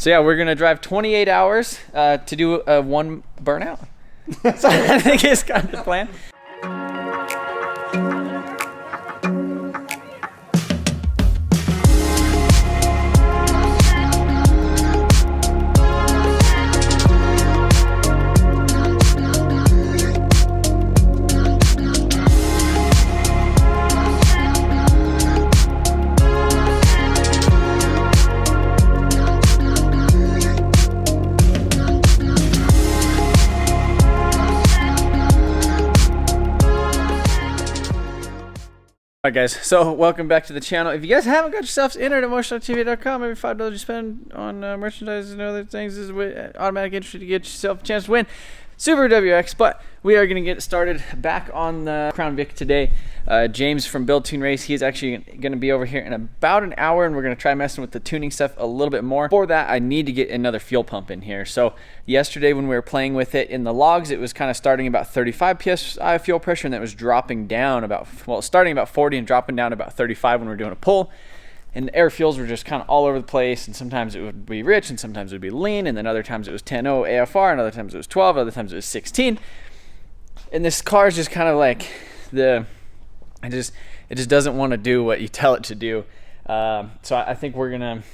So yeah, we're gonna drive 28 hours to do one burnout. So I think it's kind of the plan. Alright guys, so welcome back to the channel. If you guys haven't got yourselves entered at MotionAutoTv.com, every $5 you spend on merchandise and other things is automatic entry to get yourself a chance to win Super WX. But we are going to get started back on the Crown Vic today. James from Build Tune Race, he's actually going to be over here in about an hour, and we're going to try messing with the tuning stuff a little bit more. For that, I need to get another fuel pump in here. So yesterday when we were playing with it in the logs, it was kind of starting about 35 psi fuel pressure, and then it was dropping down about, well, starting about 40 and dropping down to about 35 when we were doing a pull. And the air fuels were just kind of all over the place, and sometimes it would be rich, and sometimes it would be lean, and then other times it was 10.0 AFR, and other times it was 12, other times it was 16. And this car is just kind of like it just doesn't want to do what you tell it to do. So I think we're gonna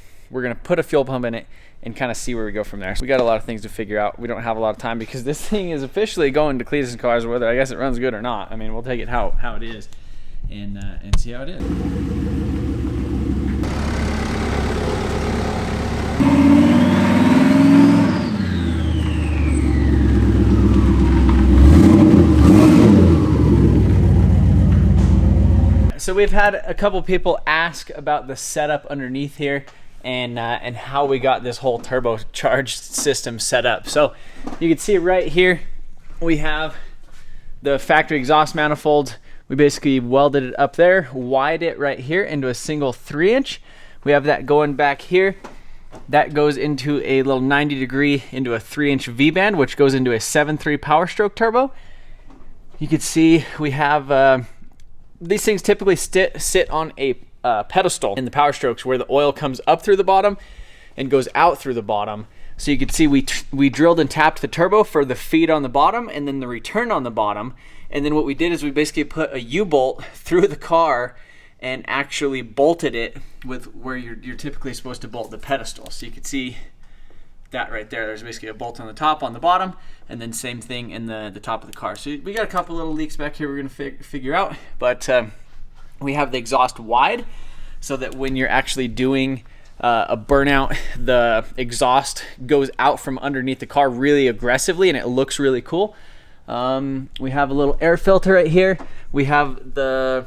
put a fuel pump in it and kind of see where we go from there. So we got a lot of things to figure out. We don't have a lot of time because this thing is officially going to Cleetus cars, whether I guess it runs good or not. I mean, we'll take it how it is and see how it is. So we've had a couple people ask about the setup underneath here and how we got this whole turbocharged system set up. So you can see right here we have the factory exhaust manifold. We basically welded it up there, wired it right here into a single 3-inch. We have that going back here. That goes into a little 90-degree into a 3-inch V-band, which goes into a 7.3 Power Stroke turbo. You can see we have these things typically sit on a pedestal in the Power Strokes where the oil comes up through the bottom and goes out through the bottom. So you can see we drilled and tapped the turbo for the feed on the bottom and then the return on the bottom. And then what we did is we basically put a U-bolt through the car and actually bolted it with where you're typically supposed to bolt the pedestal. So you can see that right there. There's basically a bolt on the top, on the bottom, and then same thing in the top of the car. So we got a couple little leaks back here we're gonna figure out, but we have the exhaust wide so that when you're actually doing a burnout, the exhaust goes out from underneath the car really aggressively and it looks really cool. We have a little air filter right here. We have the,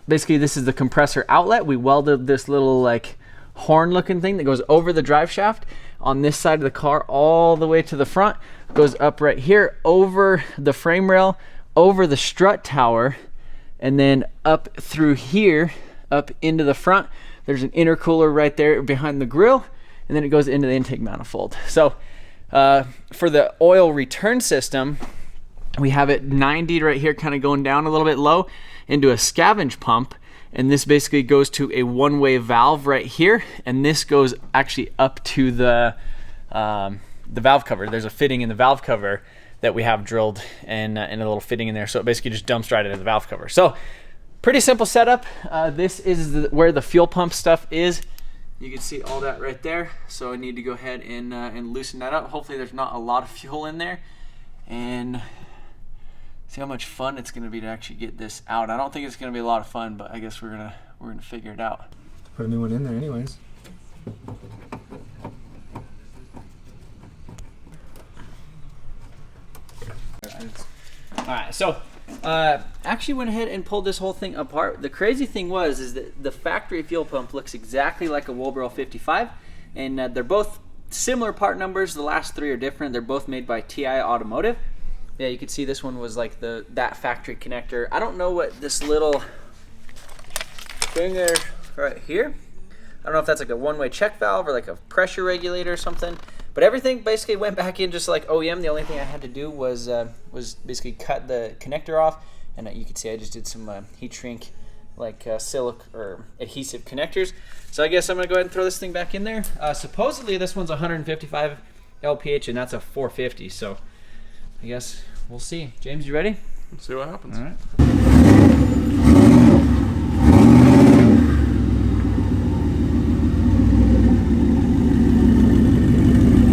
basically this is the compressor outlet. We welded this little like horn looking thing that goes over the drive shaft on this side of the car all the way to the front, goes up right here over the frame rail, over the strut tower, and then up through here up into the front. There's an intercooler right there behind the grill, and then it goes into the intake manifold. So for the oil return system, we have it 90 right here, kind of going down a little bit low into a scavenge pump. And this basically goes to a one-way valve right here, and this goes actually up to the valve cover. There's a fitting in the valve cover that we have drilled and a little fitting in there, so it basically just dumps right into the valve cover. So pretty simple setup. This is where the fuel pump stuff is. You can see all that right there. So I need to go ahead and loosen that up. Hopefully there's not a lot of fuel in there, and see how much fun it's going to be to actually get this out. I don't think it's going to be a lot of fun, but I guess we're gonna figure it out. Put a new one in there anyways. All right, so actually went ahead and pulled this whole thing apart. The crazy thing is that the factory fuel pump looks exactly like a Wolbro 55, and they're both similar part numbers. The last three are different. They're both made by TI Automotive. Yeah, you can see this one was like that factory connector. I don't know what this little thing there right here. I don't know if that's like a one-way check valve or like a pressure regulator or something. But everything basically went back in just like OEM. The only thing I had to do was basically cut the connector off, and you can see I just did some heat shrink like or adhesive connectors. So I guess I'm gonna go ahead and throw this thing back in there. Supposedly this one's 155 LPH and that's a 450. So I guess we'll see. James, you ready? Let's see what happens. All right.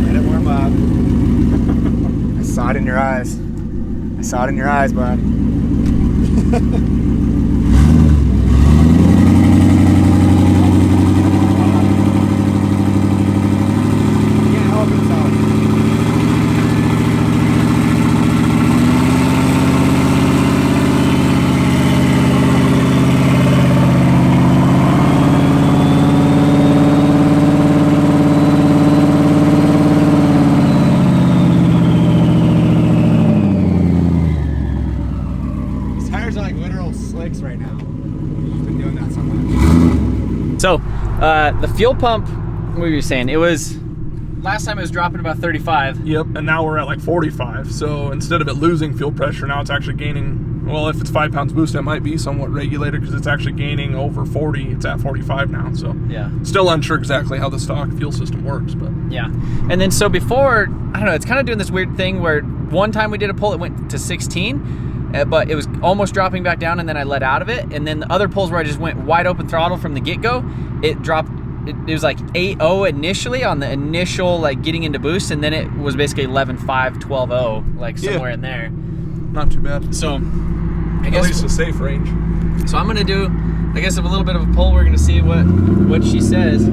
Let it warm up. I saw it in your eyes. I saw it in your eyes, bud. So, the fuel pump, what were you saying? It was, last time it was dropping about 35. Yep, and now we're at like 45. So instead of it losing fuel pressure, now it's actually gaining, well, if it's 5 pounds boost, it might be somewhat regulated because it's actually gaining over 40. It's at 45 now, so yeah. Still unsure exactly how the stock fuel system works, but. Yeah, and then so before, I don't know, it's kind of doing this weird thing where one time we did a pull, it went to 16. But it was almost dropping back down and then I let out of it. And then the other pulls where I just went wide open throttle from the get-go, it dropped, it was like 8.0 initially on the initial like getting into boost, and then it was basically 11.5, 12.0, like somewhere in there. Not too bad. So I guess at least a safe range. So I'm gonna do, I guess, a little bit of a pull. We're gonna see what she says.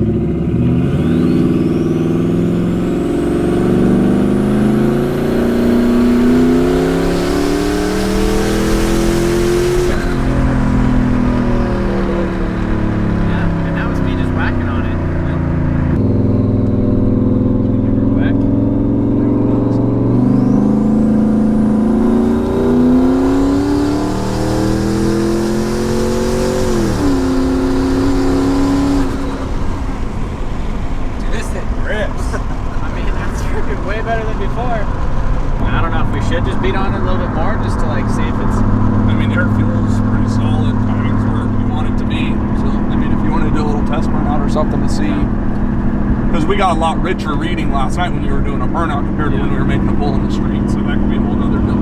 We got a lot richer reading last night when you were doing a burnout compared to when we were making a pull in the street, so that could be a whole nother deal.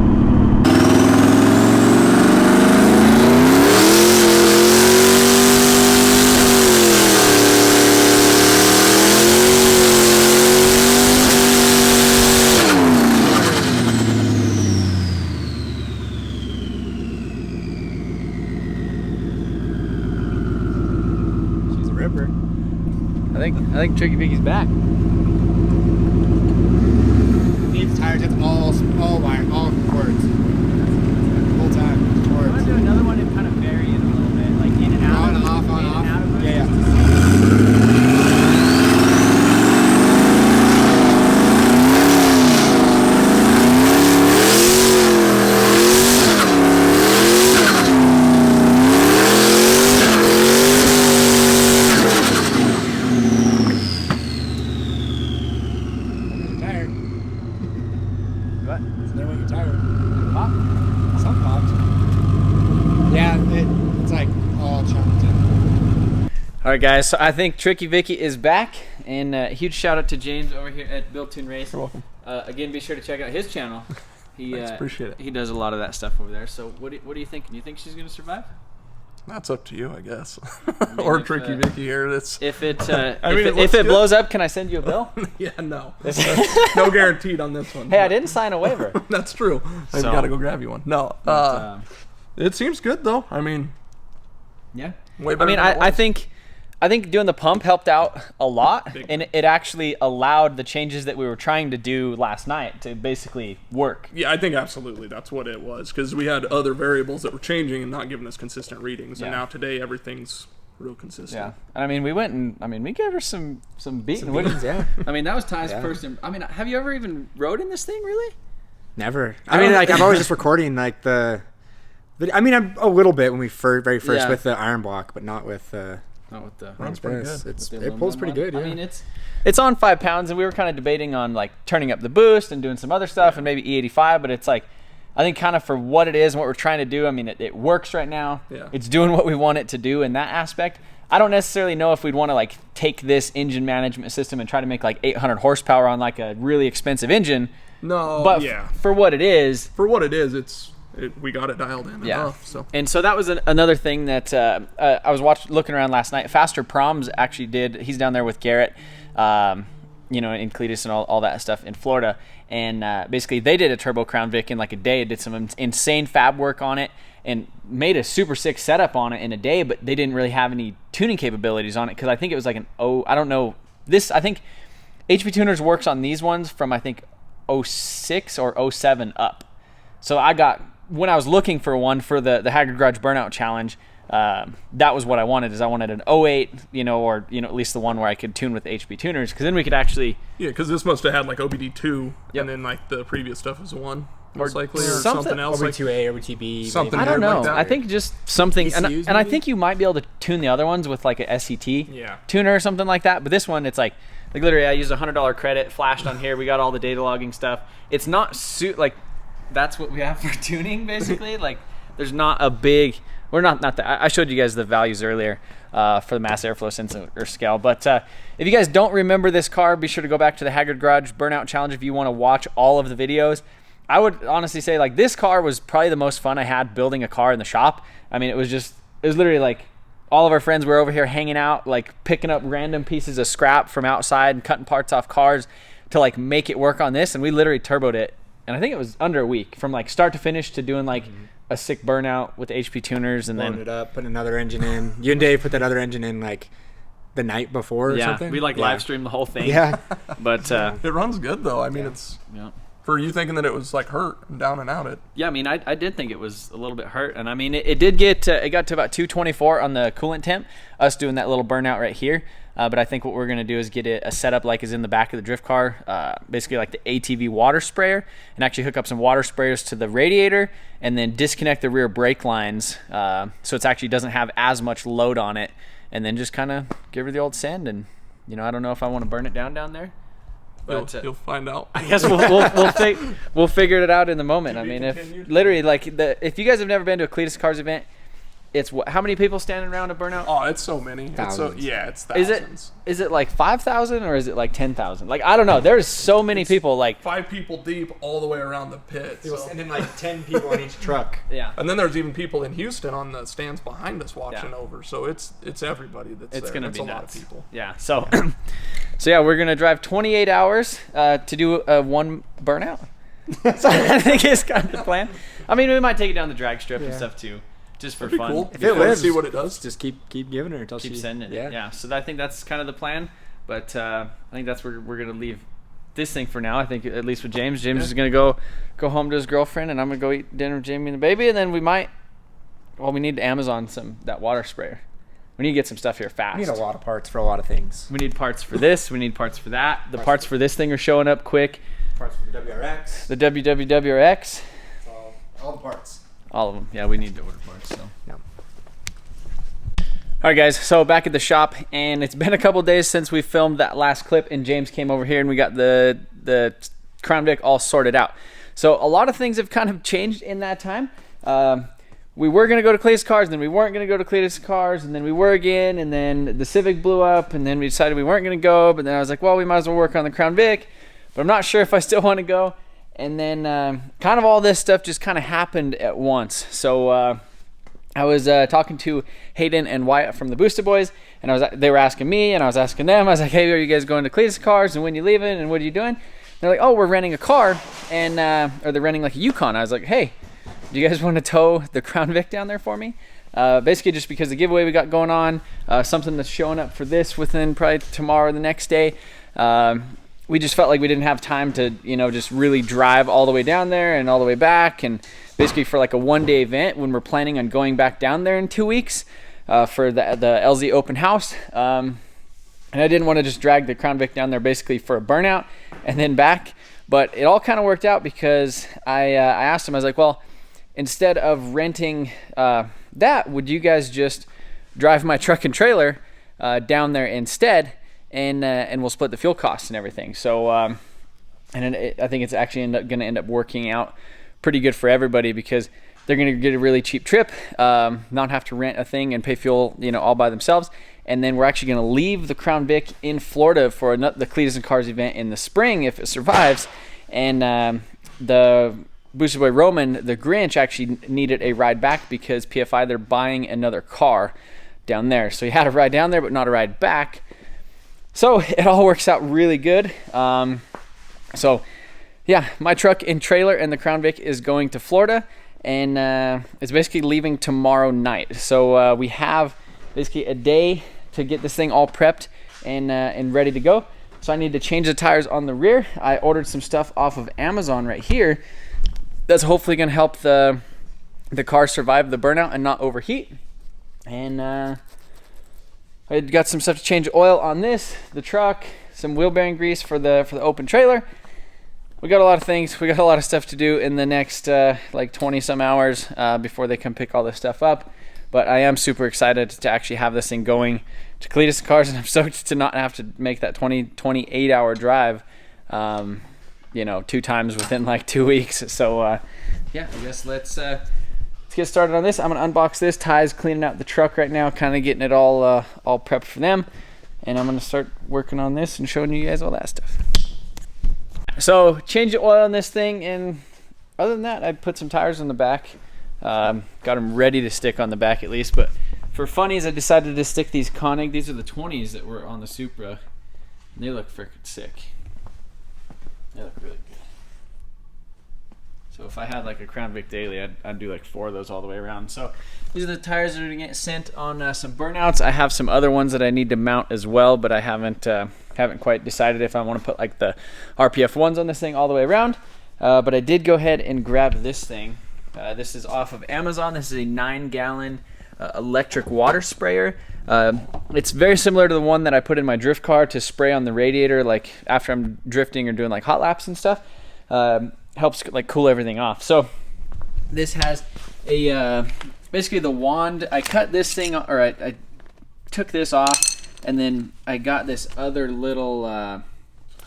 She's a ripper. I think Tricky Vicky's back. Needs tires. It's all wire, all cords. Full time cords. I want to do another one and kind of vary it a little bit, like in and out. On and off, on and off. Yeah. All right, guys, so I think Tricky Vicky is back, and huge shout out to James over here at Built Tune Race. You're welcome. Again, be sure to check out his channel. Thanks, appreciate it. He does a lot of that stuff over there. So what do you think? Do you think she's going to survive? That's up to you, I guess. I mean, or Tricky Vicky here. If it blows up, can I send you a bill? Yeah, no. No guaranteed on this one. Hey, I didn't sign a waiver. That's true. I've got to go grab you one. No. It seems good, though. I mean, yeah. Way better I think doing the pump helped out a lot, and it actually allowed the changes that we were trying to do last night to basically work. Yeah, I think absolutely that's what it was, because we had other variables that were changing and not giving us consistent readings, and now today everything's real consistent. Yeah, and I mean, we went and we gave her some beating. Yeah. I mean, that was Ty's first. I mean, have you ever even rode in this thing, really? Never. I mean, like I'm always just recording like the. I mean, I'm a little bit when we very first with the iron block, but not with. Not with the. Runs pretty good. It pulls pretty good. Yeah. I mean, it's on 5 pounds, and we were kind of debating on like turning up the boost and doing some other stuff, and maybe E85. But it's like, I think kind of for what it is and what we're trying to do, I mean, it works right now. Yeah. It's doing what we want it to do in that aspect. I don't necessarily know if we'd want to like take this engine management system and try to make like 800 horsepower on like a really expensive engine. No, but yeah. For what it is, we got it dialed in enough. So. And so that was another thing that I was looking around last night. Faster Proms actually did. He's down there with Garrett, you know, in Cleetus and all that stuff in Florida. And basically they did a Turbo Crown Vic in like a day, did some insane fab work on it, and made a super sick setup on it in a day, but they didn't really have any tuning capabilities on it because I think it was like I don't know. I think HP Tuners works on these ones from I think 06 or 07 up. So when I was looking for one for the Haggard Garage Burnout Challenge, that was what I wanted. I wanted an 08, you know, or you know at least the one where I could tune with HP Tuners, because then we could actually. Yeah, because this must have had like OBD2, and then like the previous stuff was 1. Most likely, or something else, OBD2A, OBD2B, something. I don't know. Like that. I think just something, ECUs, and I think you might be able to tune the other ones with like a SCT Yeah. tuner or something like that. But this one, it's like literally, I used a $100 credit, flashed on here. We got all the data logging stuff. It's not like that's what we have for tuning basically. Like there's not a big. We're not that. I showed you guys the values earlier for the mass airflow sensor or scale. But if you guys don't remember this car, be sure to go back to the Haggard Garage Burnout Challenge if you want to watch all of the videos. I would honestly say like this car was probably the most fun I had building a car in the shop. I mean, it was literally like all of our friends were over here hanging out, like picking up random pieces of scrap from outside and cutting parts off cars to like make it work on this. And we literally turboed it. And I think it was under a week from like start to finish to doing like a sick burnout with HP tuners and Loaded then it up, putting another engine in. You and Dave put that other engine in like the night before or something. We like live streamed the whole thing. Yeah. But it runs good though. I mean, it's for you thinking that it was like hurt and down and out. I mean, I did think it was a little bit hurt, and I mean, it did get it got to about 224 on the coolant temp. Us doing that little burnout right here. But I think what we're gonna do is get it a setup like is in the back of the drift car, basically like the ATV water sprayer, and actually hook up some water sprayers to the radiator, and then disconnect the rear brake lines, so it actually doesn't have as much load on it, and then just kind of give her the old send. And you know, I don't know if I want to burn it down there. But You'll find out. I guess we'll figure it out in the moment. I mean, if literally like if you guys have never been to a Cleetus Cars event, it's how many people standing around a burnout? Oh, it's so many. Thousands. It's thousands. Is it like 5,000 or is it like 10,000? Like I don't know. There's so many people. Like 5 people deep all the way around the pit. And then like 10 people on each truck. Yeah. And then there's even people in Houston on the stands behind us watching over. So it's everybody that's there. It's gonna be a nuts. lot of people. Yeah. So yeah, we're gonna drive 28 hours to do a one burnout. So I think it's kind of the plan. I mean, we might take it down the drag strip and stuff too. Just for That'd be fun. cool. If it lives, see what it does. Just keep giving her until Keep she sending it. Yeah. So I think that's kind of the plan. But I think that's where we're gonna leave this thing for now. I think at least with James. James is gonna go home to his girlfriend, and I'm gonna go eat dinner with Jamie and the baby, and then we need to Amazon that water sprayer. We need to get some stuff here fast. We need a lot of parts for a lot of things. We need parts for this. We need parts for that. The parts for this thing are showing up quick. Parts for the WRX. The WWWRX. All the parts. All of them. Yeah, we need to order parts. So. Yeah. All right, guys. So back at the shop, and it's been a couple days since we filmed that last clip, and James came over here, and we got the Crown Vic all sorted out. So a lot of things have kind of changed in that time. We were going to go to Cleetus Cars, and then we weren't going to go to Cleetus Cars, and then we were again, and then the Civic blew up, and then we decided we weren't going to go, but then I was like, well, we might as well work on the Crown Vic, but I'm not sure if I still want to go. And then kind of all this stuff just kind of happened at once. So I was talking to Hayden and Wyatt from the Boosted Boys, and they were asking me, and I was asking them. I was like, hey, are you guys going to Cleetus Cars, and when you leaving, and what are you doing? And they're like, oh, we're renting a car, and or they're renting like a Yukon. I was like, hey, do you guys want to tow the Crown Vic down there for me? Basically just because the giveaway we got going on, something that's showing up for this within probably tomorrow or the next day. We just felt like we didn't have time to, just really drive all the way down there and all the way back. And basically for like a one-day event when we're planning on going back down there in 2 weeks for the LZ open house. And I didn't want to just drag the Crown Vic down there basically for a burnout and then back. But it all kind of worked out because I asked him, I was like, well, instead of renting that, would you guys just drive my truck and trailer down there instead? And we'll split the fuel costs and everything. So, I think it's actually going to end up working out pretty good for everybody because they're going to get a really cheap trip, not have to rent a thing and pay fuel, you know, all by themselves. And then we're actually going to leave the Crown Vic in Florida for the Cleetus and Cars event in the spring if it survives. And the Boosted Boy Roman, the Grinch, actually needed a ride back because PFI, they're buying another car down there. So he had a ride down there, but not a ride back. So it all works out really good. So yeah, my truck and trailer and the Crown Vic is going to Florida, and it's basically leaving tomorrow night. So we have basically a day to get this thing all prepped and ready to go. So I need to change the tires on the rear. I ordered some stuff off of Amazon right here that's hopefully going to help the car survive the burnout and not overheat. And I got some stuff to change oil on this, the truck, some wheel bearing grease for the open trailer. We got a lot of things. We got a lot of stuff to do in the next like 20 some hours before they come pick all this stuff up. But I am super excited to actually have this thing going to Cleetus Cars, and I'm stoked to not have to make that 28 hour drive, you know, 2 times within like 2 weeks. So yeah, I guess let's get started on this. I'm gonna unbox this. Ty's cleaning out the truck right now, kind of getting it all prepped for them, and I'm gonna start working on this and showing you guys all that stuff. So change the oil on this thing, and other than that, I put some tires on the back. Got them ready to stick on the back at least, but for funnies, I decided to stick these Koenig. These are the 20s that were on the Supra, and they look freaking sick. They look really good. So if I had like a Crown Vic daily, I'd do like 4 of those all the way around. So these are the tires that are going to get sent on some burnouts. I have some other ones that I need to mount as well, but I haven't quite decided if I want to put like the RPF ones on this thing all the way around. But I did go ahead and grab this thing. This is off of Amazon. This is a 9-gallon electric water sprayer. It's very similar to the one that I put in my drift car to spray on the radiator, like after I'm drifting or doing like hot laps and stuff. Helps like cool everything off. So this has a basically the wand. I cut this thing, or I took this off, and then I got this other little I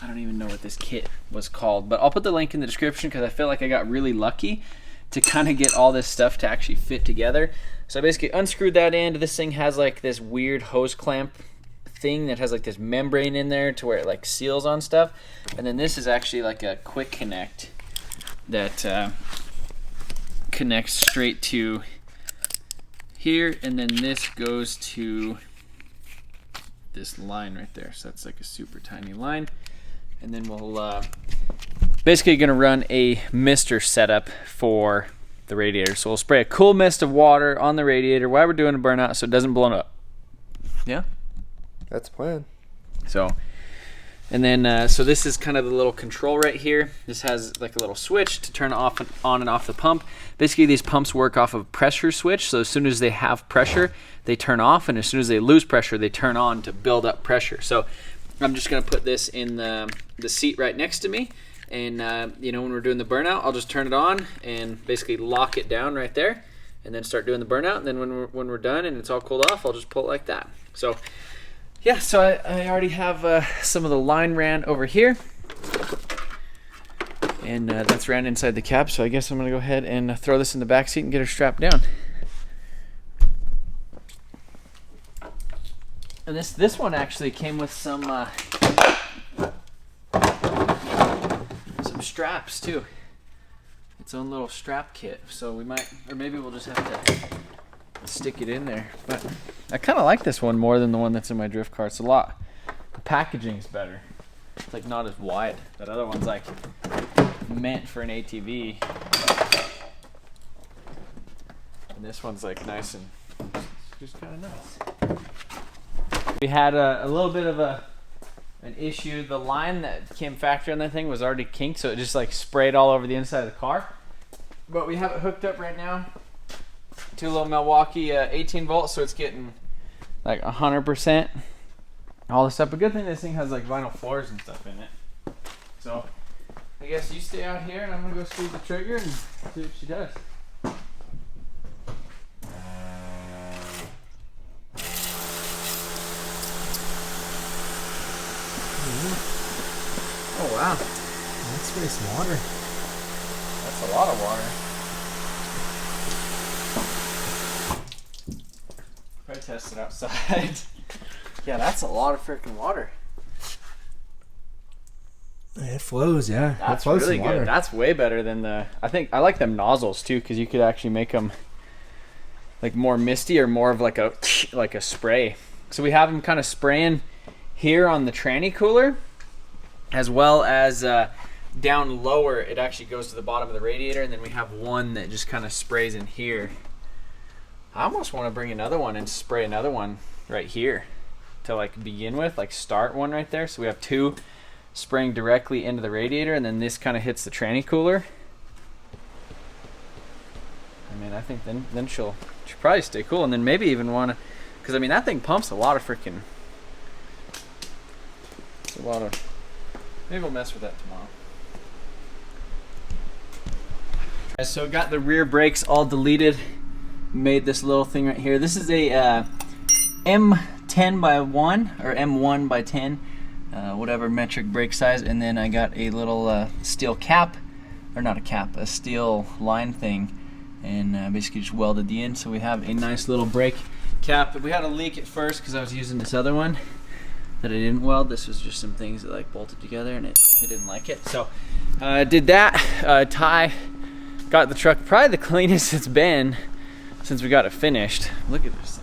don't even know what this kit was called, but I'll put the link in the description because I feel like I got really lucky to kind of get all this stuff to actually fit together. So I basically unscrewed that end. This thing has like this weird hose clamp thing that has like this membrane in there to where it like seals on stuff, and then this is actually like a quick connect that connects straight to here, and then this goes to this line right there. So that's like a super tiny line, and then we'll basically gonna run a mister setup for the radiator. So we'll spray a cool mist of water on the radiator while we're doing a burnout so it doesn't blow up. Yeah, That's the plan. so, and then so this is kind of the little control right here. This has like a little switch to turn on and off the pump. Basically these pumps work off of a pressure switch, so as soon as they have pressure they turn off, and as soon as they lose pressure they turn on to build up pressure. So I'm just gonna put this in the seat right next to me, and you know, when we're doing the burnout I'll just turn it on and basically lock it down right there, and then start doing the burnout, and then when we're done and it's all cooled off, I'll just pull it like that. So yeah, so I already have some of the line ran over here, and that's ran inside the cab, so I guess I'm gonna go ahead and throw this in the back seat and get her strapped down. And this one actually came with some straps too. Its own little strap kit, so we might, or maybe we'll just have to stick it in there. But I kind of like this one more than the one that's in my drift car. It's a lot, the packaging's better. It's like not as wide. That other one's like meant for an ATV, and this one's like nice and just kind of nice. We had a little bit of an issue. The line that came factory on that thing was already kinked, so it just like sprayed all over the inside of the car. But we have it hooked up right now to a little Milwaukee 18 volts, so it's getting like 100% all this stuff. But good thing this thing has like vinyl floors and stuff in it. So I guess you stay out here and I'm gonna go squeeze the trigger and see what she does. Oh wow, let's spray some water. That's That's a lot of water. Probably test it outside. Yeah, that's a lot of freaking water. It flows, yeah. That's it flows really some water. good. That's way better than the. I think I like them nozzles too, because you could actually make them like more misty or more of like a spray. So we have them kind of spraying here on the tranny cooler, as well as down lower. It actually goes to the bottom of the radiator, and then we have one that just kind of sprays in here. I almost want to bring another one and spray another one right here to like begin with, like start one right there. So we have two spraying directly into the radiator, and then this kind of hits the tranny cooler. I mean, I think then she'll probably stay cool, and then maybe even want to, because I mean that thing pumps a lot of freaking. It's a lot of. Maybe we'll mess with that tomorrow. So got the rear brakes all deleted. Made this little thing right here. This is a M10 by 1 or M1 by 10. Whatever metric brake size, and then I got a little steel cap, or not a cap, a steel line thing, and basically just welded the end. So we have a nice little brake cap. We had a leak at first because I was using this other one that I didn't weld. This was just some things that like bolted together, and it didn't like it. So I did that. Ty got the truck probably the cleanest it's been since we got it finished. Look at this thing.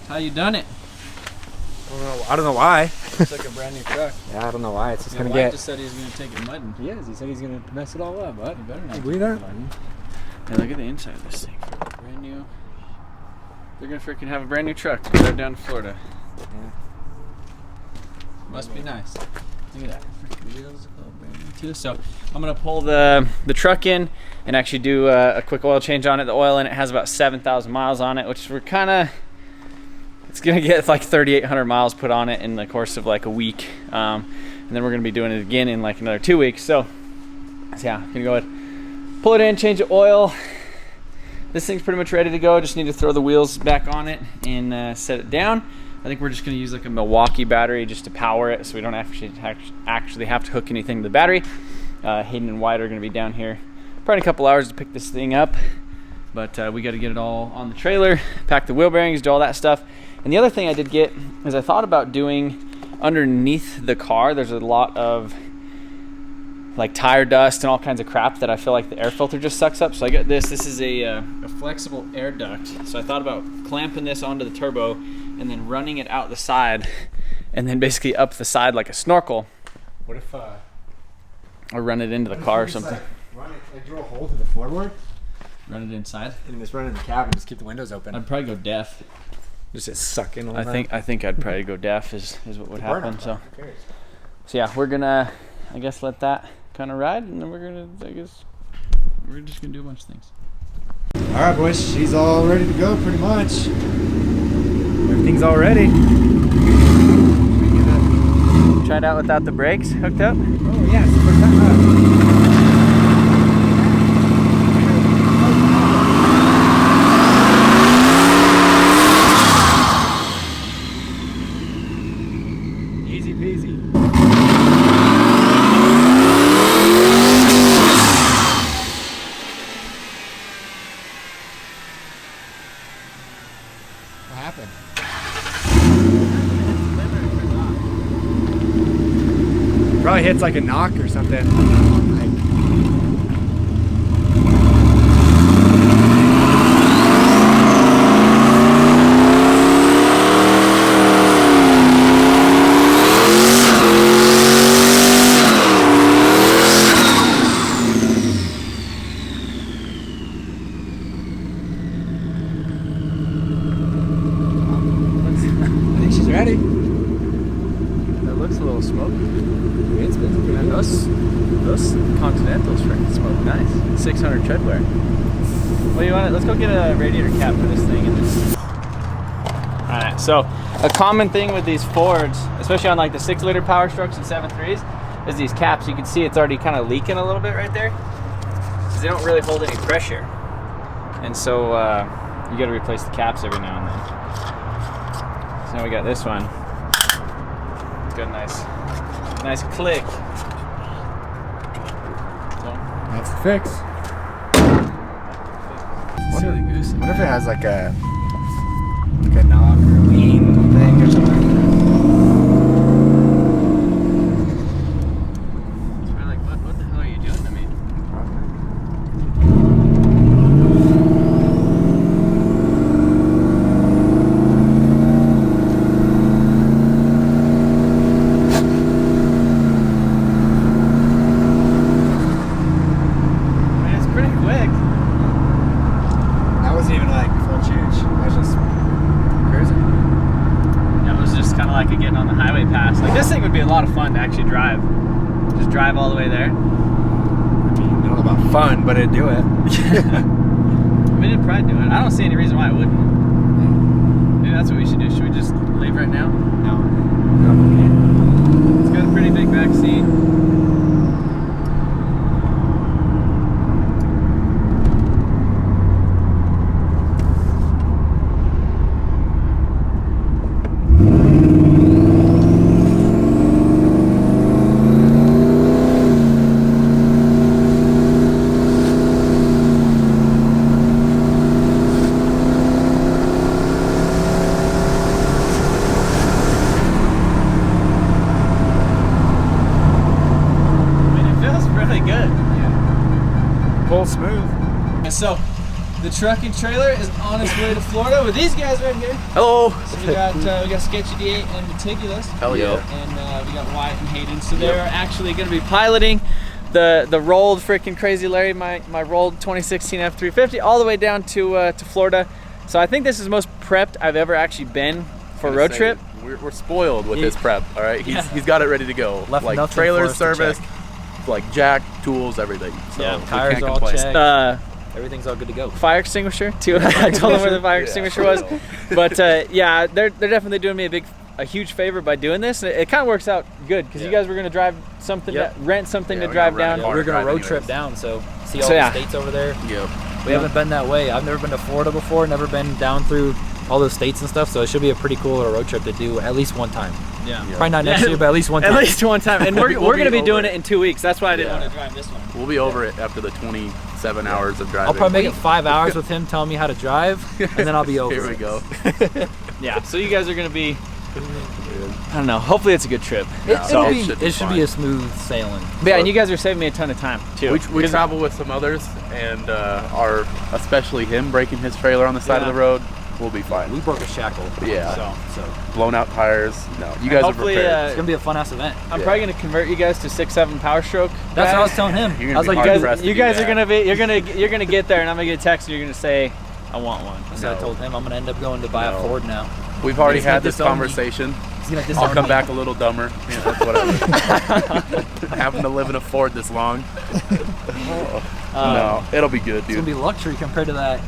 How you done it? I don't know why. Looks like a brand new truck. Yeah, I don't know why. It's just Your gonna wife get. just said he was gonna take it mudding. He is. He said he's gonna mess it all up, bud. You better not. You believe that? Hey, look at the inside of this thing. Brand new. They're gonna freaking have a brand new truck to go down to Florida. Yeah. Must be nice. Look at that. Freaking wheels all brand new too. So I'm gonna pull the truck in and actually do a quick oil change on it. The oil in it has about 7,000 miles on it, which we're kind of. It's gonna get like 3,800 miles put on it in the course of like a week, and then we're gonna be doing it again in like another 2 weeks. So yeah, gonna go ahead, pull it in, change the oil. This thing's pretty much ready to go. Just need to throw the wheels back on it and set it down. I think we're just gonna use like a Milwaukee battery just to power it, so we don't actually have to hook anything to the battery. Hayden and Wyatt are gonna be down here probably a couple hours to pick this thing up, but we got to get it all on the trailer, pack the wheel bearings, do all that stuff. And the other thing I did get is I thought about doing underneath the car. There's a lot of like tire dust and all kinds of crap that I feel like the air filter just sucks up. So I got this. This is a flexible air duct. So I thought about clamping this onto the turbo and then running it out the side, and then basically up the side like a snorkel. What if Or run it into the car or something. Like drill a hole through the floorboard Run it inside. and just run it in the cab and just keep the windows open. I'd probably go deaf. Just suck in all I that. think I'd probably go deaf is what would happen. Burnout, So who cares? yeah, we're gonna I guess let that kind of ride, and then we're just gonna do a bunch of things. All right, boys. She's all ready to go, pretty much. Everything's all ready. Try it out without the brakes hooked up. Oh yeah, super time. Easy peasy. What happened? Probably hits like a knock or something. I think she's ready. That looks a little smoky. It's been pretty And good. those Continentals freaking smoke nice. 600 tread wear. What do you want? Let's go get a radiator cap for this thing. All right. So a common thing with these Fords, especially on like the 6-liter Power Strokes and 7.3s, is these caps. You can see it's already kind of leaking a little bit right there, because they don't really hold any pressure, and so you got to replace the caps every now and then. So now we got this one. It's got a nice click. That's the fix. Silly goose. I wonder if it has like a knock or a lean thing or something. It's probably like, what the hell are you doing to me? I mean, it's pretty quick. That wasn't even like full change. I was just cruising. Yeah, it was just kind of like a getting on the highway pass. Like, this thing would be a lot of fun to actually drive. Just drive all the way there. I mean, I don't know about fun, but it'd do it. I mean, it'd probably do it. I don't see any reason why it wouldn't. Maybe that's what we should do. Should we just leave right now? No. Okay. It's got a pretty big back seat. Full smooth. So, the truck and trailer is on its way to Florida with these guys right here. Hello. So we got SketchyDA and Metigulous. Hell yeah. And we got Wyatt and Hayden. So they're actually going to be piloting the rolled freaking Crazy Larry, my rolled 2016 F350, all the way down to Florida. So I think this is the most prepped I've ever actually been for a road trip. We're spoiled with his prep, all right? He's got it ready to go. Left like nothing trailer for us to service, check. like jack, tools, everything. So Yeah, we tires can't are all complain. checked. Everything's all good to go. Fire extinguisher too. I told them where the fire extinguisher was. But yeah, they're definitely doing me a huge favor by doing this. It kind of works out good because you guys were gonna drive something, rent something to we're drive gonna rent down. a Yeah, car. we're gonna drive road trip anyways. down, so see all So, the yeah. states over there. Yep. We haven't been that way. I've never been to Florida before, never been down through all those states and stuff, so it should be a pretty cool little road trip to do at least one time. Yeah. Probably not next year, but at least one At time. least one time, and we're We'll gonna be be doing over it in 2 weeks. That's why I didn't Yeah. want to drive this one. We'll be over it after the 27 hours of driving. I'll probably make it 5 hours with him telling me how to drive, and then I'll be over. Here we go. Yeah. So you guys are gonna be. I don't know. Hopefully it's a good trip. Yeah, It'll it be, should be it should fine. be a smooth sailing. But yeah, and you guys are saving me a ton of time too. We travel with some others, and especially him breaking his trailer on the side of the road, we'll be fine. We broke a shackle. Yeah. So Blown out tires. No, you guys are hopefully, prepared. it's gonna be a fun ass event. I'm probably gonna convert you guys to 6.7 Power Stroke. That's what I was guys. telling him. You're I was gonna like, be you hard guys, pressed. You to guys do are gonna be. You're gonna get there, and I'm gonna get a text, and you're gonna say, "I want one." so I told him I'm gonna end up going to buy a No. Ford now. We've already He's gonna had this disown me. conversation. He's gonna I'll disown come me. back a little dumber. Yeah, that's whatever. Having to live in a Ford this long. No, it'll be good, It's gonna dude. be luxury compared to that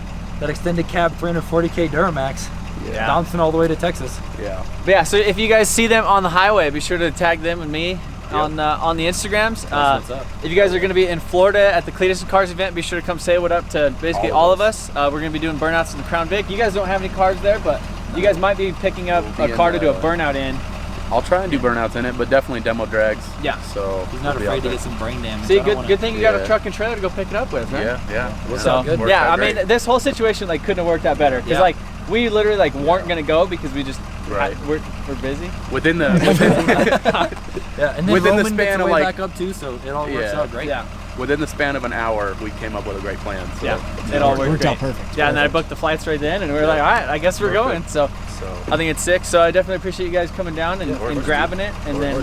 extended cab 340K Duramax, Yeah. bouncing all the way to Texas. Yeah. But yeah, so if you guys see them on the highway, be sure to tag them and me on the Instagrams. That's what's up. If you guys are going to be in Florida at the Cleetus and Cars event, be sure to come say what up to basically all of us. We're going to be doing burnouts in the Crown Vic. You guys don't have any cars there, but you guys might be picking up We'll be a car in to do a the- burnout in. I'll try and do burnouts in it, but definitely demo drags. Yeah. So He's not we'll be afraid out to there. get some brain damage. See, I don't wanna- good thing you got a Yeah. truck and trailer to go pick it up with, right? Yeah. Works So, out good. Works yeah, out I mean, great. this whole situation like couldn't have worked out better because Yeah. like we literally like weren't gonna go because we just Right. we're busy. within the Yeah, and then Within the Roman span gets of, way like- back up too, so it all works Yeah. out great. Yeah, within the span of an hour, we came up with a great plan. So, yeah, it all worked Worked great. out perfect. Yeah, and then I booked the flights right then, and we were like, all right, I guess we're going. So So I think it's sick. So I definitely appreciate you guys coming down and, of course, and grabbing it, and then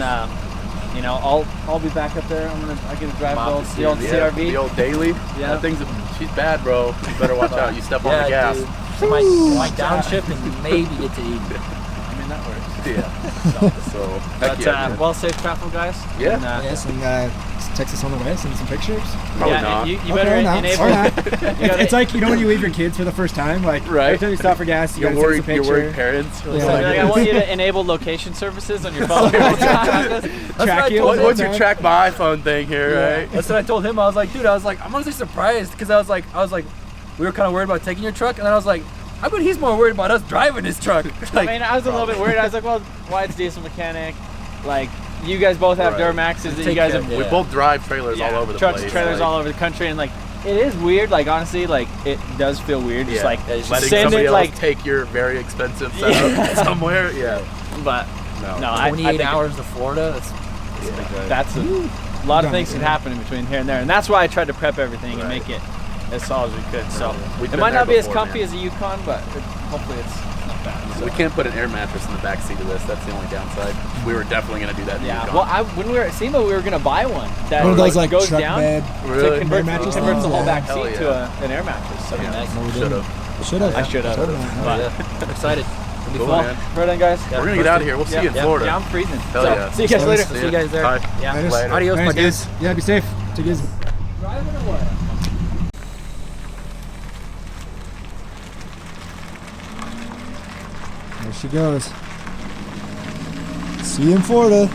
you know I'll be back up there. I get to drive the old CRV. the old daily. Yeah. That thing's she's bad, bro. You better watch out. You step on the gas. dude. She might downshift and maybe get to eat. I mean that works. Yeah. So heck But yeah, man. well, safe travel, guys. Yeah. And, Yes, and text us on the way, send some pictures. Probably yeah, not. you Okay, better no, enable. or not. You gotta- It's like, you know, when you leave your kids for the first time, like Right. every time you stop for gas, you You're gotta worried. send us a You're picture. worried parents. Yeah, So, like- like, I want you to enable location services on your phone. Track you. What's your track my iPhone thing here, right? That's what I told him. I was like, dude, I'm honestly surprised because I was like, we were kind of worried about taking your truck, and then I was like, I bet he's more worried about us driving his truck. I mean, I was a little bit worried. I was like, well, Wyatt's diesel mechanic. Like, you guys both have Right. Duramaxes that you Take guys care, have. yeah. We both drive trailers all over the trucks, place. trailers like, all over the country, and like it is weird. Like honestly, like it does feel weird. Just like letting send somebody it else like. take your very expensive setup somewhere. Yeah. But No. no, I 28 think hours to Florida. That's a big drive. that's a lot of things can happen in between here and there, and that's why I tried to prep everything and make it as solid as we could. So We've it been might there not be as before, comfy man. as a Yukon, but hopefully it's not bad. So. We can't put an air mattress in the back seat of this. That's the only downside. We were definitely gonna do that. In Yeah, Yukon. well, when we were at SEMA, we were gonna buy one that One of those like goes truck down bed. Really? to convert, Air mattress converts the things? whole back Hell seat yeah. to an air mattress. So Yeah. nice. Should have. Should have. I should have, but I'm excited. It'll be Cool, fun. man. right on, guys. We're gonna get out of here. We'll see you in Florida. Yeah, I'm freezing. Hell so, yeah. see you guys later. See you guys there. Bye. Yeah. Later. Adios, my Thanks, dudes. guys. Yeah, be safe. Take it easy. Driving or what? There she goes. See you in Florida.